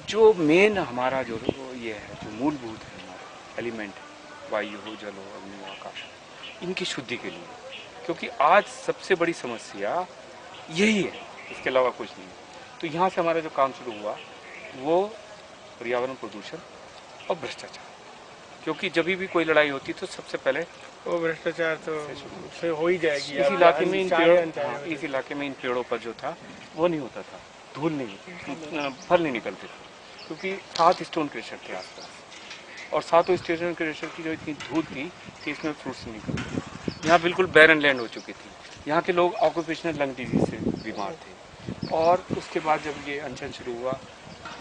जो मेन हमारा जो ये है, जो मूलभूत है हमारा एलिमेंट है, वायु हो, जल हो, अग्नि हो, आकाश, इनकी शुद्धि के लिए, क्योंकि आज सबसे बड़ी समस्या यही है, इसके अलावा कुछ नहीं है। तो यहाँ से हमारा जो काम शुरू हुआ वो पर्यावरण प्रदूषण और भ्रष्टाचार, क्योंकि जब भी कोई लड़ाई होती तो सबसे पहले वो भ्रष्टाचार तो से हो ही जाएगी। इस इलाके में इन पेड़ों, इस इलाके में इन पेड़ों पर जो था वो नहीं होता था, धूल नहीं होती, फल नहीं निकलते थे, क्योंकि 7 स्टोन क्रेशर थे आसपास, और 7 स्टोन क्रेशर की जो इतनी धूल थी कि इसमें फ्रूट्स नहीं निकलते। यहाँ बिल्कुल बैरन लैंड हो चुकी थी, यहाँ के लोग ऑक्यूपेशनल लंग डिजीज से बीमार थे। और उसके बाद जब ये अनशन शुरू हुआ,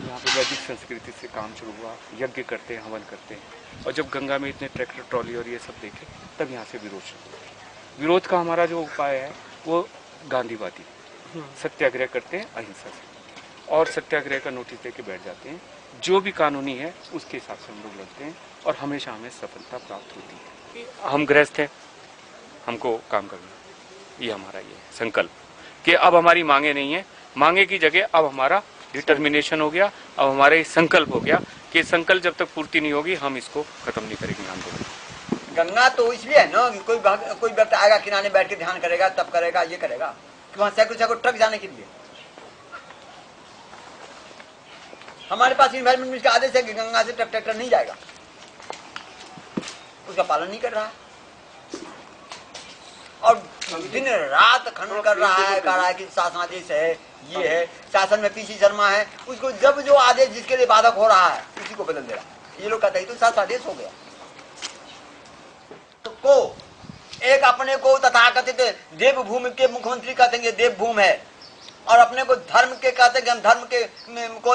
यहाँ पे वैदिक संस्कृति से काम शुरू हुआ, यज्ञ करते हैं, हवन करते हैं, और जब गंगा में इतने ट्रैक्टर ट्रॉली और ये सब देखे, तब यहाँ से विरोध शुरू हुआ। विरोध का हमारा जो उपाय है वो गांधीवादी, सत्याग्रह करते हैं अहिंसा से, और सत्याग्रह का नोटिस दे के बैठ जाते हैं, जो भी कानूनी है उसके हिसाब से हम लोग लड़ते हैं, और हमेशा हमें सफलता प्राप्त होती है। हम गृहस्थ हैं, हमको काम करना, ये हमारा ये संकल्प कि अब हमारी मांगे नहीं है, मांगे की जगह अब हमारा डिटर्मिनेशन हो गया, अब हमारे संकल्प हो गया कि संकल्प जब तक पूर्ति नहीं होगी हम इसको खत्म नहीं करेंगे आंदोलन। गंगा तो इसलिए है ना, कोई व्यक्ति आएगा किनारे बैठ के ध्यान करेगा, तब करेगा, ये करेगा कि वहां सैकड़ों ट्रक जाने के लिए। हमारे पास इन्वायरमेंट मिनिस्टर का आदेश है कि गंगा से ट्रैक्टर नहीं जाएगा, उसका पालन नहीं कर रहा है, और दिन रात खंडन कर रहा है, कह रहा है कि शासनादेश है, ये है, शासन में पीसी शर्मा है, उसको जब जो आदेश जिसके लिए बाधक हो रहा है उसी को बदल दे रहा है। ये लोग कहते हैं तो शासनादेश हो गया। तो को एक अपने को तथाकथित देवभूमि के मुख्यमंत्री कहते हैं देवभूमि है, और अपने को धर्म के कहते हैं कि हम धर्म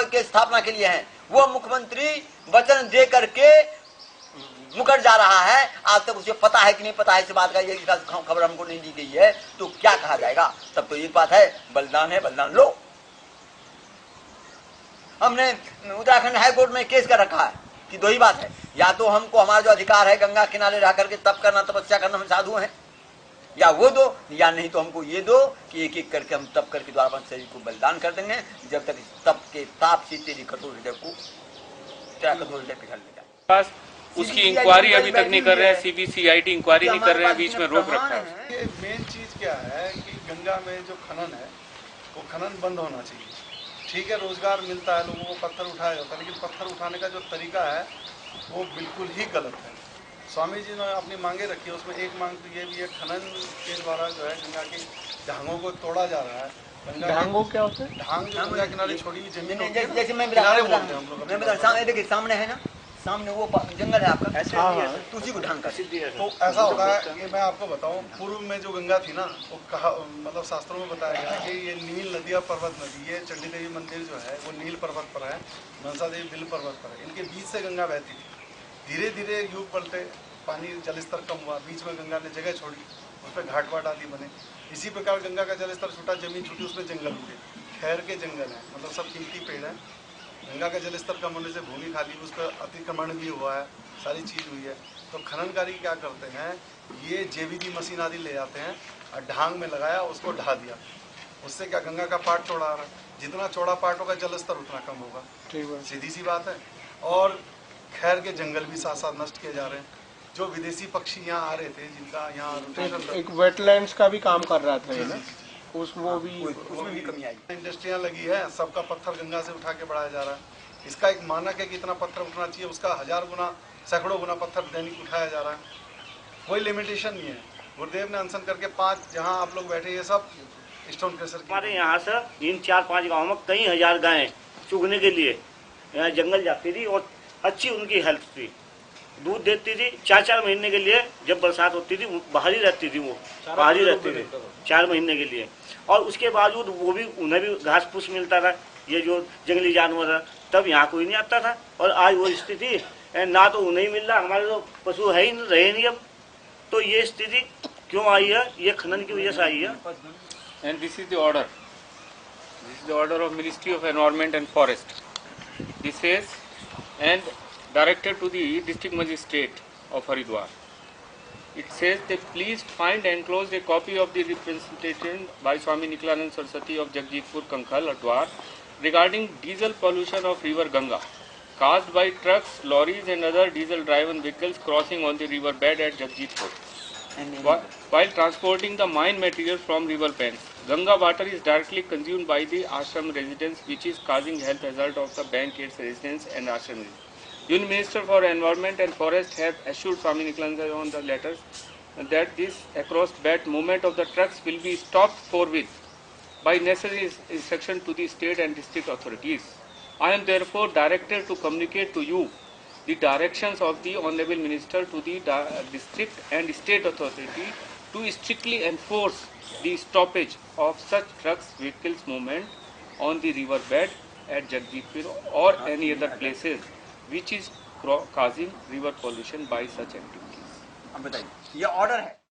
के स्थापना के लिए हैं। वो मुख्यमंत्री वचन दे करके मुकर जा रहा है, आज तक उसे पता है कि नहीं पता है इस बात का, ये खबर हमको नहीं दी गई है, तो क्या कहा जाएगा। तब तो एक बात है, बलिदान है, बलिदान लो। हमने उत्तराखंड हाई कोर्ट में केस कर रखा है कि 2 ही बात है, या तो हमको हमारा जो अधिकार है गंगा किनारे रह करके तप करना, तपस्या करना, हम साधु हैं, या वो दो, या नहीं तो हमको ये दो कि एक एक करके हम तप करके द्वारा अपने शरीर को बलिदान कर देंगे, जब तक तप के ताप से तेरी कठोर हृदय को तेरा कठोर हृदय पिघल लेगा। उसकी इंक्वायरी अभी तक नहीं कर रहे हैं, CBCID इंक्वायरी नहीं कर रहे हैं, बीच में रोक रखा है। ये मेन चीज क्या है कि गंगा में जो खनन है वो खनन बंद होना चाहिए। ठीक है, रोजगार मिलता है, लोगों को पत्थर उठाया जाता है, लेकिन पत्थर उठाने का जो तरीका है वो बिल्कुल ही गलत है। स्वामी जी ने अपनी मांगे रखी है, उसमें एक मांग तो ये भी है, खनन के द्वारा जो है गंगा के ढांगों को तोड़ा जा रहा है। ढांगों क्या होता है? ढांग जो गंगा किनारे छोड़ी हुई जमीन होती है, जैसे मैं किनारे बोलते हैं हम लोग। सामने देखिए, सामने है ना, सामने वो जंगल है आपका, तो उसी को ढंग कर। तो ऐसा होता है कि मैं आपको बताऊं, पूर्व में जो गंगा थी ना, वो कहा मतलब शास्त्रों में बताया गया कि ये नील नदी और पर्वत नदी, ये चंडी देवी मंदिर जो है वो नील पर्वत पर है, मनसा देवी बिल पर्वत पर है, इनके बीच से गंगा बहती थी। धीरे धीरे युग पलटे, पानी जल स्तर कम हुआ, बीच में गंगा ने जगह छोड़ी, उस पर घाट वाट आदि बने। इसी प्रकार गंगा का जल स्तर छूटा, जमीन छूटी, उसमें जंगल हुए, खैर के जंगल हैं, मतलब सब कीमती पेड़ हैं। गंगा का जल स्तर कम होने से भूमि खाली, उस पर अतिक्रमण भी हुआ है, सारी चीज़ हुई है। तो खननकारी क्या करते हैं, ये JVD मशीन आदि ले जाते हैं और ढांग में लगाया, उसको ढा दिया, उससे क्या गंगा का पार्ट चौड़ा आ रहा है, जितना चौड़ा पार्ट होगा जल स्तर उतना कम होगा, सीधी सी बात है। और खैर के जंगल भी साथ साथ नष्ट किए जा रहे हैं। जो विदेशी पक्षी यहाँ आ रहे थे, जिनका यहाँ एक वेटलैंड्स का भी काम कर रहा था ना, उसमें भी कमी आई। इंडस्ट्रियाँ लगी है, सबका पत्थर गंगा से उठा के बढ़ाया जा रहा है। इसका एक मानक है कि इतना पत्थर उठना चाहिए, उसका 1000 गुना, सैकड़ों गुना पत्थर दैनिक उठाया जा रहा है, कोई लिमिटेशन नहीं है। गुरुदेव ने अनशन करके 5 जहाँ आप लोग बैठे, ये सब स्टोन क्रेशर। हमारे यहाँ से इन 4-5 गाँव में कई हजार गायें चुगने के लिए यहाँ जंगल जाती थी, और अच्छी उनकी हेल्थ थी, दूध देती थी। 4-4 महीने के लिए जब बरसात होती थी बाहर ही रहती थी, वो बाहर ही रहती थी 4 महीने के लिए, और उसके बावजूद वो भी, उन्हें भी घास फूस मिलता था, ये जो जंगली जानवर है, तब यहाँ कोई नहीं आता था। और आज वो स्थिति ना तो उन्हें मिल रहा, हमारे तो पशु है ही रहे नहीं अब, तो ये स्थिति क्यों आई है, ये खनन की वजह से आई है। And this is the order of ministry of environment and forest, this is and directed to the district magistrate of Haridwar. It says that please find and enclose a copy of the representation by Swami Nikhilanand Saraswati of Jagjitpur Kankhal Haridwar, regarding diesel pollution of river Ganga caused by trucks, lorries and other diesel-driven vehicles crossing on the river bed at Jagjitpur. While transporting the mine material from river banks, Ganga water is directly consumed by the ashram residents, which is causing health hazard of the bank, its residents and ashram residents. Union Minister for Environment and Forest have assured Swami Nikhilanand on the letters that this across bed movement of the trucks will be stopped forthwith by necessary instruction to the state and district authorities. I am therefore directed to communicate to you the directions of the Honorable Minister to the district and state authority to strictly enforce the stoppage of such trucks vehicles movement on the river bed at Jagjitpur or any other places which is causing river pollution by such activities. अब बताइए, ये order है।